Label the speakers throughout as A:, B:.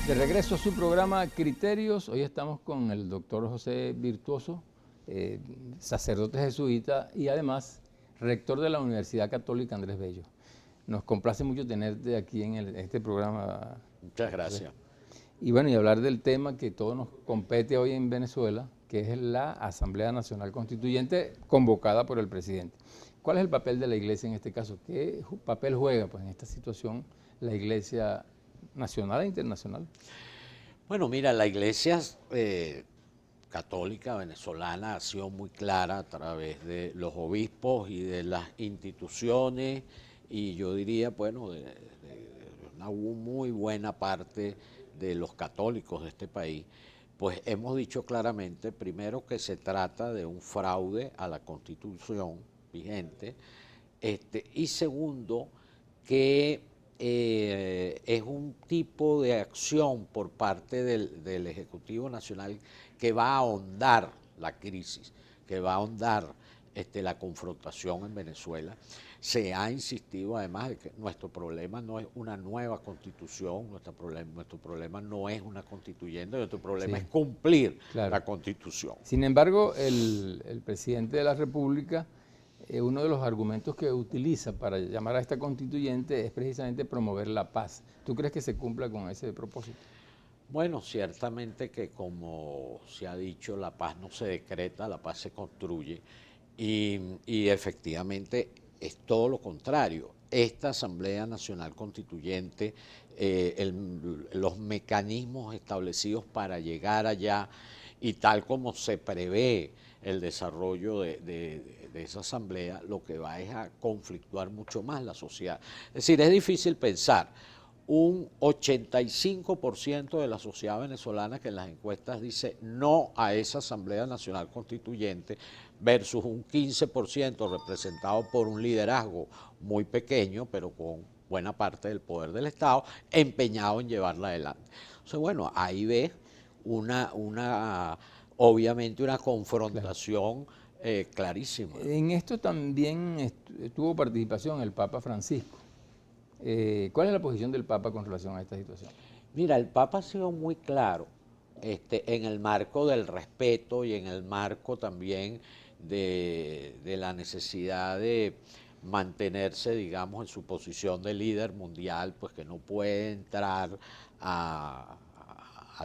A: De regreso a su programa Criterios, hoy estamos con el doctor José Virtuoso, sacerdote jesuita y además rector de la Universidad Católica Andrés Bello. Nos complace mucho tenerte aquí en este programa.
B: Muchas gracias.
A: Y bueno, y hablar del tema que todo nos compete hoy en Venezuela, que es la Asamblea Nacional Constituyente convocada por el presidente. ¿Cuál es el papel de la Iglesia en este caso? ¿Qué papel juega pues, en esta situación la Iglesia nacional e internacional?
B: Bueno, mira, la Iglesia católica venezolana ha sido muy clara a través de los obispos y de las instituciones y yo diría, bueno, de una muy buena parte de los católicos de este país, pues hemos dicho claramente, primero, que se trata de un fraude a la Constitución vigente, y segundo, que es un tipo de acción por parte del Ejecutivo Nacional que va a ahondar la crisis, que va a ahondar la confrontación en Venezuela. Se ha insistido además de que nuestro problema no es una nueva constitución, nuestro problema no es una constituyente, nuestro problema
A: Sí,
B: es cumplir
A: claro.
B: la constitución.
A: Sin embargo, el presidente de la República, uno de los argumentos que utiliza para llamar a esta constituyente es precisamente promover la paz. ¿Tú crees que se cumpla con ese propósito?
B: Bueno, ciertamente que como se ha dicho, la paz no se decreta, la paz se construye y efectivamente es todo lo contrario. Esta Asamblea Nacional Constituyente, los mecanismos establecidos para llegar allá y tal como se prevé el desarrollo de esa asamblea, lo que va es a conflictuar mucho más la sociedad. Es decir, es difícil pensar un 85% de la sociedad venezolana que en las encuestas dice no a esa Asamblea Nacional Constituyente versus un 15% representado por un liderazgo muy pequeño, pero con buena parte del poder del Estado, empeñado en llevarla adelante. Entonces, bueno, ahí ves obviamente una confrontación clarísima.
A: En esto también tuvo participación el Papa Francisco. ¿Cuál es la posición del Papa con relación a esta situación?
B: Mira, el Papa ha sido muy claro en el marco del respeto y en el marco también de la necesidad de mantenerse, digamos, en su posición de líder mundial, pues que no puede entrar a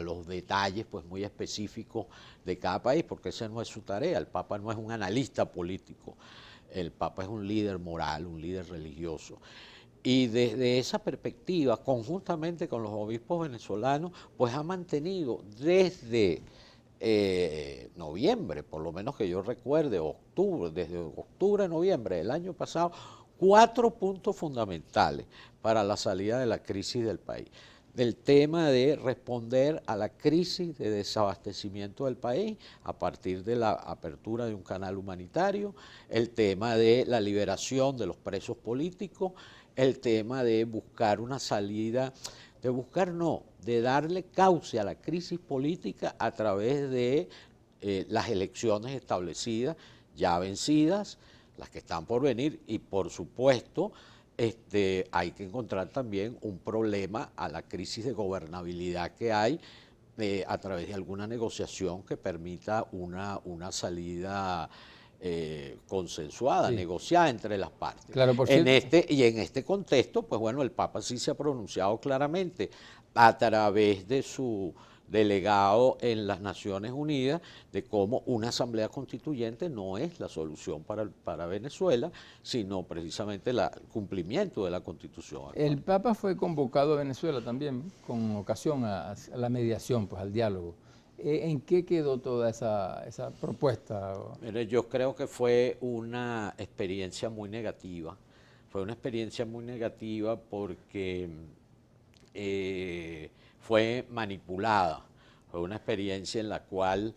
B: los detalles pues muy específicos de cada país, porque esa no es su tarea. El Papa no es un analista político, el Papa es un líder moral, un líder religioso. Y desde esa perspectiva, conjuntamente con los obispos venezolanos, pues ha mantenido desde noviembre, por lo menos que yo recuerde, desde octubre, noviembre del año pasado, 4 puntos fundamentales para la salida de la crisis del país. Del tema de responder a la crisis de desabastecimiento del país a partir de la apertura de un canal humanitario, el tema de la liberación de los presos políticos, el tema de buscar una salida, de darle cauce a la crisis política a través de las elecciones establecidas, ya vencidas, las que están por venir y por supuesto hay que encontrar también un problema a la crisis de gobernabilidad que hay a través de alguna negociación que permita una salida consensuada,
A: Sí.
B: negociada entre las partes.
A: Claro, por cierto.
B: En este contexto, pues bueno, el Papa sí se ha pronunciado claramente a través de su delegado en las Naciones Unidas de cómo una asamblea constituyente no es la solución para Venezuela, sino precisamente el cumplimiento de la Constitución actual.
A: El Papa fue convocado a Venezuela también con ocasión a la mediación, pues al diálogo. ¿En qué quedó toda esa propuesta?
B: Mire, yo creo que fue una experiencia muy negativa. Fue una experiencia muy negativa porque fue manipulada. Fue una experiencia en la cual,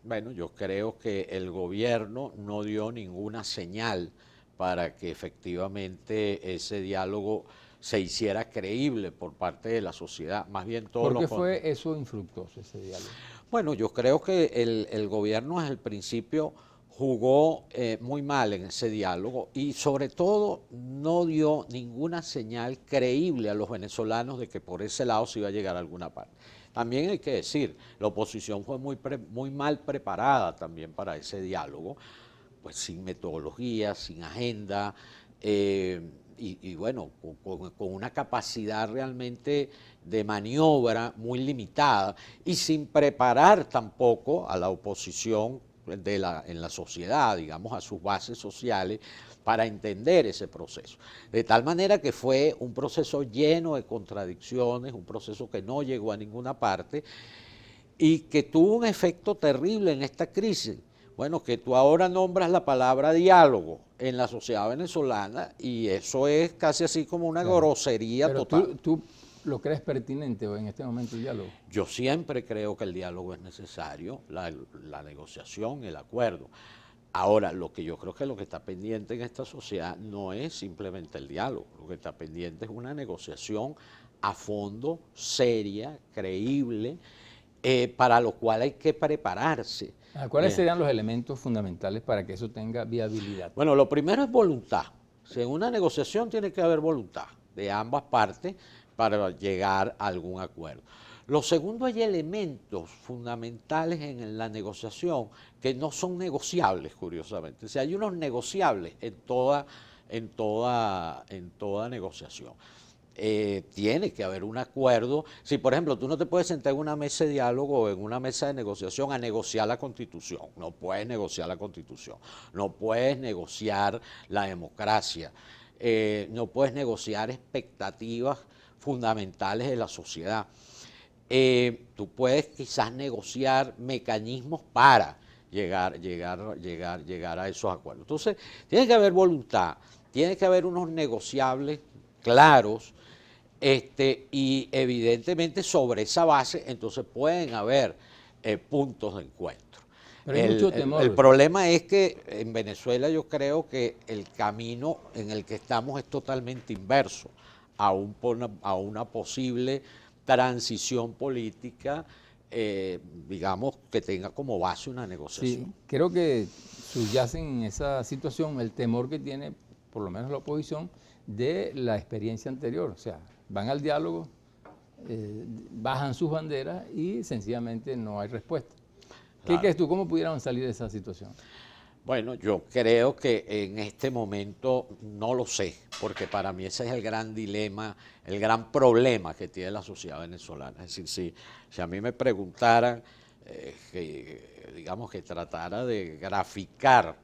B: bueno, yo creo que el gobierno no dio ninguna señal para que efectivamente ese diálogo se hiciera creíble por parte de la sociedad. Más bien todo
A: ¿Por
B: lo
A: qué
B: contrario.
A: fue eso infructuoso, ese diálogo?
B: Bueno, yo creo que el gobierno desde el principio jugó muy mal en ese diálogo y sobre todo no dio ninguna señal creíble a los venezolanos de que por ese lado se iba a llegar a alguna parte. También hay que decir, la oposición fue muy mal preparada también para ese diálogo, pues sin metodología, sin agenda, y bueno, con una capacidad realmente de maniobra muy limitada y sin preparar tampoco a la oposición en la sociedad, digamos, a sus bases sociales, para entender ese proceso. De tal manera que fue un proceso lleno de contradicciones, un proceso que no llegó a ninguna parte y que tuvo un efecto terrible en esta crisis. Bueno, que tú ahora nombras la palabra diálogo en la sociedad venezolana y eso es casi así como una grosería
A: Pero
B: total.
A: ¿tú lo crees pertinente en este momento el diálogo?
B: Yo siempre creo que el diálogo es necesario, la negociación, el acuerdo. Ahora, lo que yo creo que lo que está pendiente en esta sociedad no es simplemente el diálogo, lo que está pendiente es una negociación a fondo, seria, creíble, para lo cual hay que prepararse.
A: ¿Cuáles serían los elementos fundamentales para que eso tenga viabilidad?
B: Bueno, lo primero es voluntad. Si en una negociación tiene que haber voluntad de ambas partes para llegar a algún acuerdo. Lo segundo, hay elementos fundamentales en la negociación que no son negociables, curiosamente. O sea, hay unos negociables en toda negociación. Tiene que haber un acuerdo. Si, por ejemplo, tú no te puedes sentar en una mesa de diálogo o en una mesa de negociación a negociar la Constitución. No puedes negociar la Constitución. No puedes negociar la democracia. No puedes negociar expectativas fundamentales de la sociedad. Tú puedes quizás negociar mecanismos para llegar a esos acuerdos. Entonces, tiene que haber voluntad, tiene que haber unos negociables claros, y evidentemente sobre esa base entonces pueden haber puntos de encuentro.
A: Pero hay mucho temor.
B: El problema es que en Venezuela yo creo que el camino en el que estamos es totalmente inverso a una posible transición política, digamos, que tenga como base una negociación.
A: Sí, creo que subyacen en esa situación el temor que tiene, por lo menos la oposición, de la experiencia anterior. O sea, van al diálogo, bajan sus banderas y sencillamente no hay respuesta.
B: Claro.
A: ¿Qué crees tú? ¿Cómo pudieran salir de esa situación?
B: Bueno, yo creo que en este momento no lo sé, porque para mí ese es el gran dilema, el gran problema que tiene la sociedad venezolana. Es decir, si a mí me preguntaran, digamos que tratara de graficar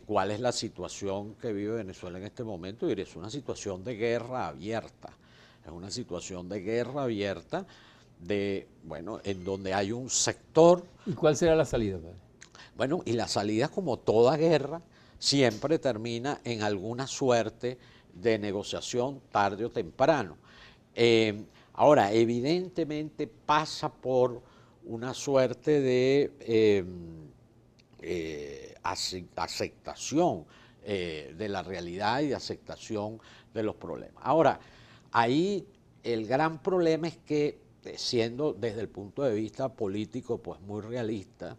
B: cuál es la situación que vive Venezuela en este momento, diría, es una situación de guerra abierta. Es una situación de guerra abierta, en donde hay un sector.
A: ¿Y cuál será la salida, padre?
B: Bueno, y la salida, como toda guerra, siempre termina en alguna suerte de negociación tarde o temprano. Ahora, evidentemente pasa por una suerte de aceptación de la realidad y de aceptación de los problemas. Ahora, ahí el gran problema es que, siendo desde el punto de vista político pues muy realista,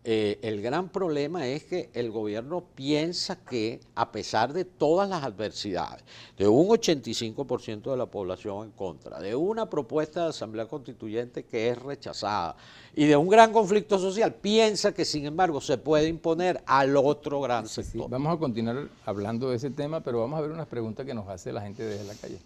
B: el gran problema es que el gobierno piensa que, a pesar de todas las adversidades, de un 85% de la población en contra, de una propuesta de asamblea constituyente que es rechazada y de un gran conflicto social, piensa que, sin embargo, se puede imponer al otro gran sector.
A: Sí. Vamos a continuar hablando de ese tema, pero vamos a ver unas preguntas que nos hace la gente desde la calle.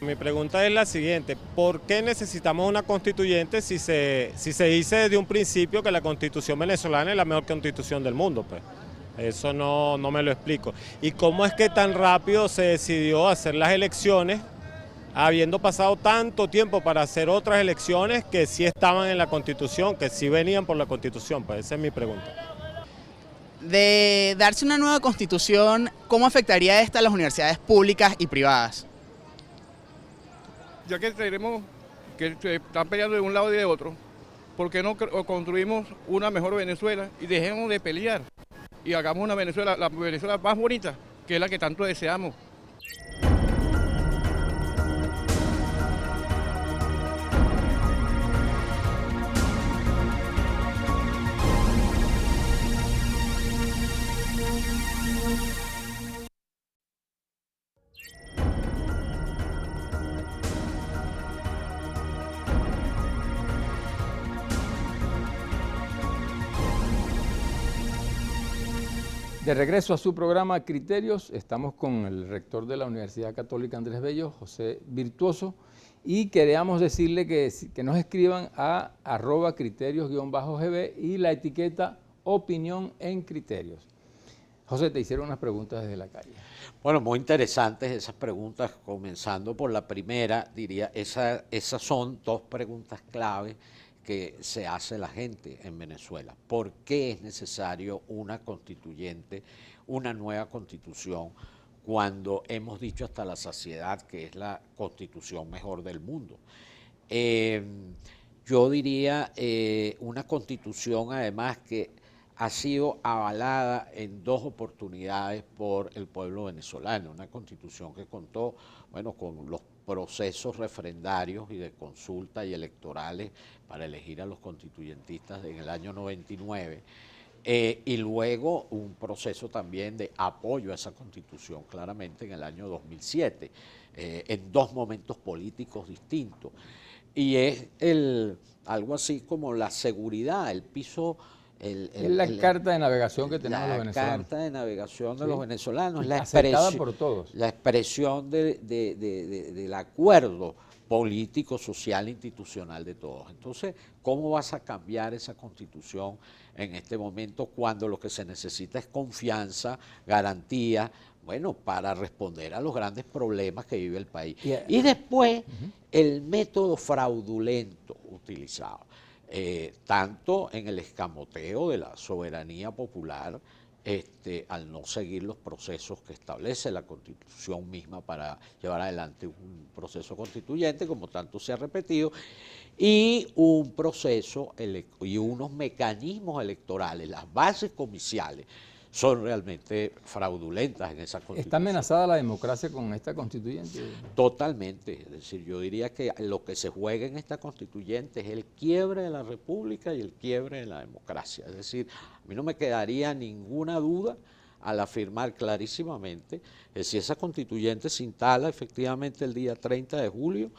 C: Mi pregunta es la siguiente: ¿por qué necesitamos una constituyente si se dice desde un principio que la constitución venezolana es la mejor constitución del mundo? Pues eso no me lo explico. ¿Y cómo es que tan rápido se decidió hacer las elecciones, habiendo pasado tanto tiempo para hacer otras elecciones que sí estaban en la constitución, que sí venían por la constitución? Pues esa es mi pregunta.
D: De darse una nueva constitución, ¿cómo afectaría esta a las universidades públicas y privadas?
E: Ya que tenemos que se están peleando de un lado y de otro, ¿por qué no construimos una mejor Venezuela y dejemos de pelear y hagamos una Venezuela, la Venezuela más bonita, que es la que tanto deseamos?
A: De regreso a su programa Criterios, estamos con el rector de la Universidad Católica Andrés Bello, José Virtuoso, y queríamos decirle que nos escriban a @criterios_gb y la etiqueta opinión en criterios. José, te hicieron unas preguntas desde la calle.
B: Bueno, muy interesantes esas preguntas, comenzando por la primera, diría, esas son dos preguntas clave que se hace la gente en Venezuela. ¿Por qué es necesario una constituyente, una nueva constitución, cuando hemos dicho hasta la saciedad que es la constitución mejor del mundo? Yo diría una constitución además que ha sido avalada en dos oportunidades por el pueblo venezolano, una constitución que contó, bueno, con los procesos referendarios y de consulta y electorales para elegir a los constituyentistas en el año 99, y luego un proceso también de apoyo a esa constitución claramente en el año 2007, en dos momentos políticos distintos. Y es algo así como la seguridad, el piso...
A: Es la carta de navegación que tenemos los venezolanos.
B: La carta de navegación de los venezolanos,
A: aceptada por todos.
B: La expresión del acuerdo político, social e institucional de todos. Entonces, ¿cómo vas a cambiar esa constitución en este momento cuando lo que se necesita es confianza, garantía, bueno, para responder a los grandes problemas que vive el país? Y después, el método fraudulento utilizado. Tanto en el escamoteo de la soberanía popular, al no seguir los procesos que establece la Constitución misma para llevar adelante un proceso constituyente, como tanto se ha repetido, y un proceso y unos mecanismos electorales, las bases comiciales, son realmente fraudulentas en esa constitución.
A: ¿Está amenazada la democracia con esta constituyente?
B: Totalmente, es decir, yo diría que lo que se juega en esta constituyente es el quiebre de la república y el quiebre de la democracia. Es decir, a mí no me quedaría ninguna duda al afirmar clarísimamente que si esa constituyente se instala efectivamente el día 30 de julio,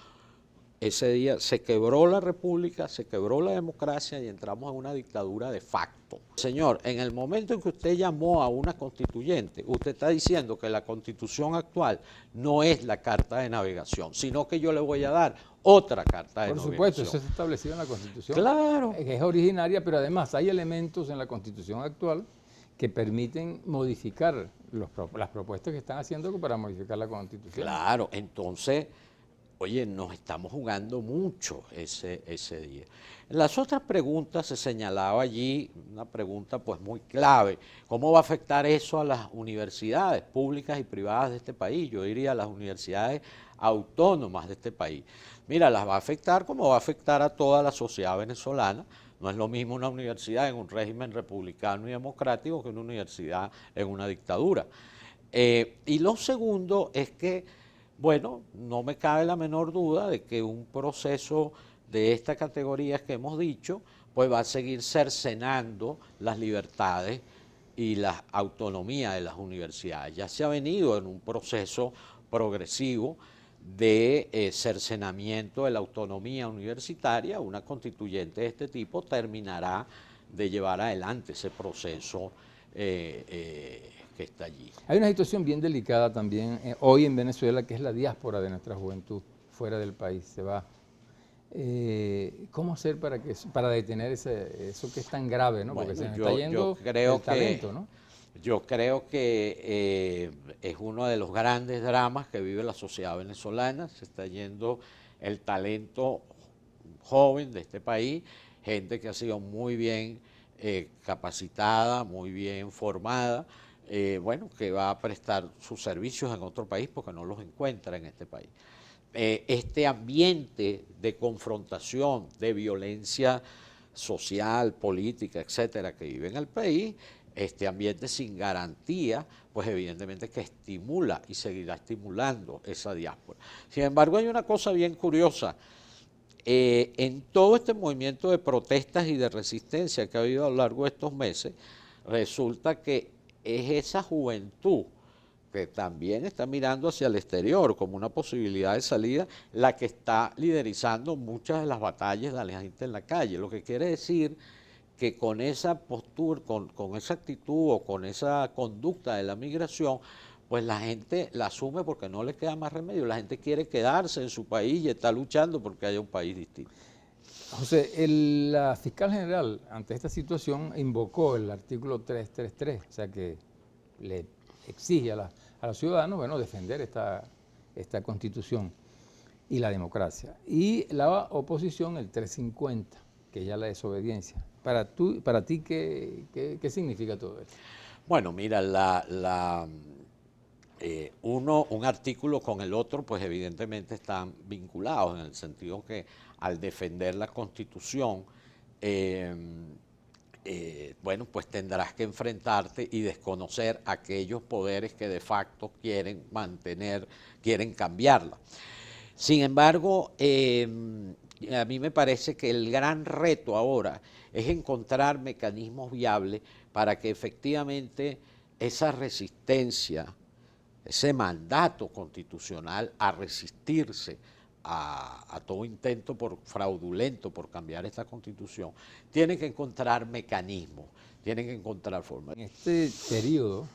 B: ese día se quebró la república, se quebró la democracia y entramos en una dictadura de facto. Señor, en el momento en que usted llamó a una constituyente, usted está diciendo que la constitución actual no es la carta de navegación, sino que yo le voy a dar otra carta de navegación.
A: Por supuesto, eso está establecido en la Constitución.
B: Claro.
A: Es originaria, pero además hay elementos en la Constitución actual que permiten modificar las propuestas que están haciendo para modificar la Constitución.
B: Claro, entonces... Oye, nos estamos jugando mucho ese día. En las otras preguntas se señalaba allí, una pregunta pues muy clave, ¿cómo va a afectar eso a las universidades públicas y privadas de este país? Yo diría a las universidades autónomas de este país. Mira, las va a afectar como va a afectar a toda la sociedad venezolana. No es lo mismo una universidad en un régimen republicano y democrático que una universidad en una dictadura. Y lo segundo es que, bueno, no me cabe la menor duda de que un proceso de esta categoría que hemos dicho, pues va a seguir cercenando las libertades y la autonomía de las universidades. Ya se ha venido en un proceso progresivo de cercenamiento de la autonomía universitaria. Una constituyente de este tipo terminará de llevar adelante ese proceso que está allí.
A: Hay una situación bien delicada también hoy en Venezuela, que es la diáspora de nuestra juventud fuera del país, se va. ¿Cómo hacer para detener eso que es tan grave, ¿no? Porque
B: Bueno,
A: se nos está yendo el talento, ¿no?
B: Yo creo que es uno de los grandes dramas que vive la sociedad venezolana. Se está yendo el talento joven de este país, gente que ha sido muy bien capacitada, muy bien formada, bueno, que va a prestar sus servicios en otro país porque no los encuentra en este país. Este ambiente de confrontación, de violencia social, política, etcétera, que vive en el país, este ambiente sin garantía, pues evidentemente que estimula y seguirá estimulando esa diáspora. Sin embargo, hay una cosa bien curiosa. En todo este movimiento de protestas y de resistencia que ha habido a lo largo de estos meses, resulta que es esa juventud que también está mirando hacia el exterior como una posibilidad de salida, la que está liderizando muchas de las batallas de la gente en la calle. Lo que quiere decir que con esa postura, con esa actitud o con esa conducta de la migración, pues la gente la asume porque no le queda más remedio. La gente quiere quedarse en su país y está luchando porque haya un país distinto.
A: José, la fiscal general ante esta situación invocó el artículo 333, o sea que le exige a los ciudadanos, bueno, defender esta constitución y la democracia. Y la oposición el 350, que ya la desobediencia. Para ti, ¿qué significa todo esto?
B: Bueno, mira, un artículo con el otro, pues evidentemente están vinculados en el sentido que al defender la Constitución, bueno, pues tendrás que enfrentarte y desconocer aquellos poderes que de facto quieren cambiarla. Sin embargo, a mí me parece que el gran reto ahora es encontrar mecanismos viables para que efectivamente esa resistencia, ese mandato constitucional a resistirse a todo intento fraudulento por cambiar esta constitución, tiene que encontrar mecanismos, tiene que encontrar formas.
A: En este periodo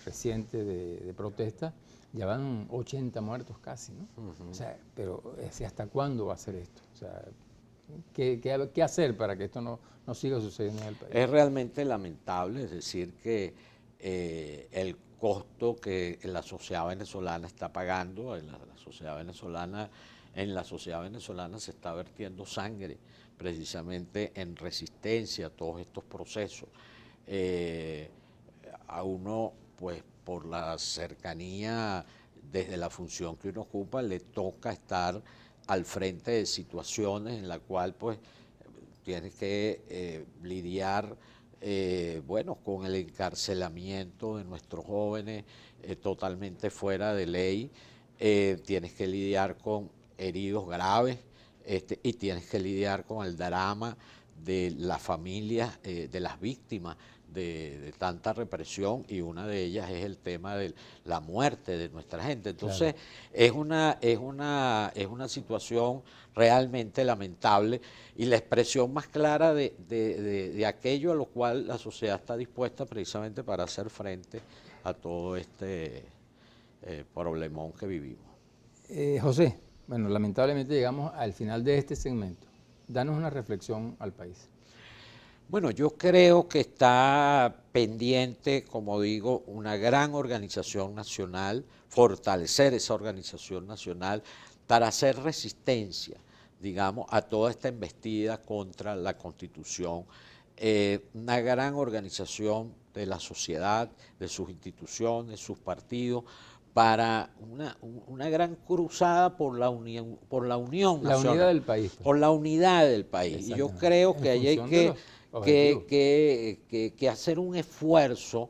A: reciente de protesta, ya van 80 muertos casi, ¿no? O sea, pero ¿hasta cuándo va a ser esto? O sea, ¿qué hacer para que esto no siga sucediendo en el país?
B: Es realmente lamentable, es decir, que el costo que la sociedad venezolana está pagando, en la sociedad venezolana se está vertiendo sangre precisamente en resistencia a todos estos procesos. A uno, pues por la cercanía desde la función que uno ocupa, le toca estar al frente de situaciones en las cuales pues tienes que lidiar bueno, con el encarcelamiento de nuestros jóvenes totalmente fuera de ley, tienes que lidiar con heridos graves y tienes que lidiar con el drama de las familias, de las víctimas de tanta represión, y una de ellas es el tema de la muerte de nuestra gente. Entonces, claro, es una situación realmente lamentable y la expresión más clara de aquello a lo cual la sociedad está dispuesta precisamente para hacer frente a todo este problemón que vivimos.
A: José, bueno, lamentablemente llegamos al final de este segmento. Danos una reflexión al país.
B: Bueno, yo creo que está pendiente, como digo, una gran organización nacional, fortalecer esa organización nacional para hacer resistencia, digamos, a toda esta embestida contra la Constitución. Una gran organización de la sociedad, de sus instituciones, sus partidos, para una gran cruzada por la unión nacional.
A: La unidad del país. Pues.
B: Por la unidad del país. Y yo creo que ahí hay que hacer un esfuerzo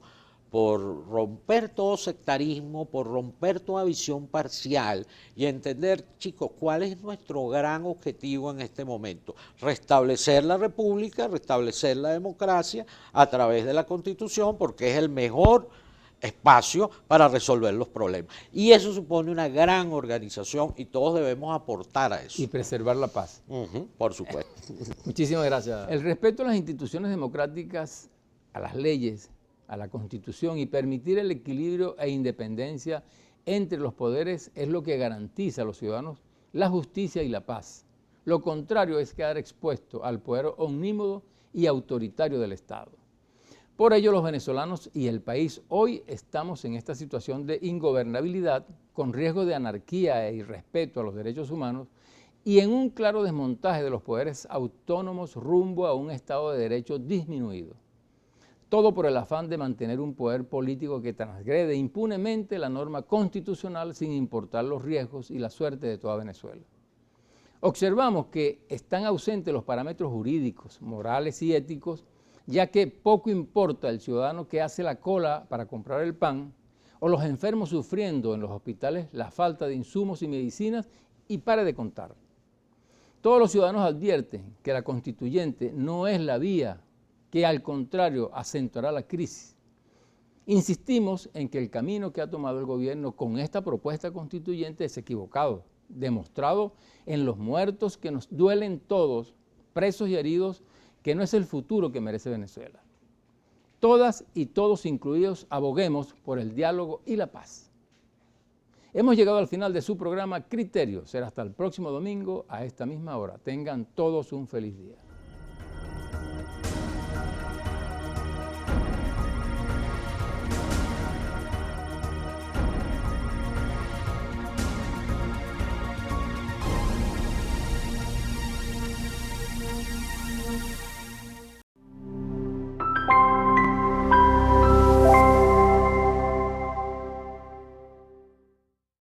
B: por romper todo sectarismo, por romper toda visión parcial y entender, chicos, cuál es nuestro gran objetivo en este momento. Restablecer la república, restablecer la democracia a través de la Constitución, porque es el mejor espacio para resolver los problemas. Y eso supone una gran organización y todos debemos aportar a eso.
A: Y preservar la paz.
B: Por supuesto.
A: Muchísimas gracias. El respeto a las instituciones democráticas, a las leyes, a la Constitución y permitir el equilibrio e independencia entre los poderes es lo que garantiza a los ciudadanos la justicia y la paz. Lo contrario es quedar expuesto al poder omnímodo y autoritario del Estado. Por ello, los venezolanos y el país hoy estamos en esta situación de ingobernabilidad, con riesgo de anarquía e irrespeto a los derechos humanos y en un claro desmontaje de los poderes autónomos rumbo a un Estado de Derecho disminuido. Todo por el afán de mantener un poder político que transgrede impunemente la norma constitucional sin importar los riesgos y la suerte de toda Venezuela. Observamos que están ausentes los parámetros jurídicos, morales y éticos, ya que poco importa el ciudadano que hace la cola para comprar el pan o los enfermos sufriendo en los hospitales la falta de insumos y medicinas, y pare de contar. Todos los ciudadanos advierten que la constituyente no es la vía que al contrario acentuará la crisis. Insistimos en que el camino que ha tomado el gobierno con esta propuesta constituyente es equivocado, demostrado en los muertos que nos duelen todos, presos y heridos, que no es el futuro que merece Venezuela. Todas y todos incluidos aboguemos por el diálogo y la paz. Hemos llegado al final de su programa Criterio. Será hasta el próximo domingo a esta misma hora. Tengan todos un feliz día.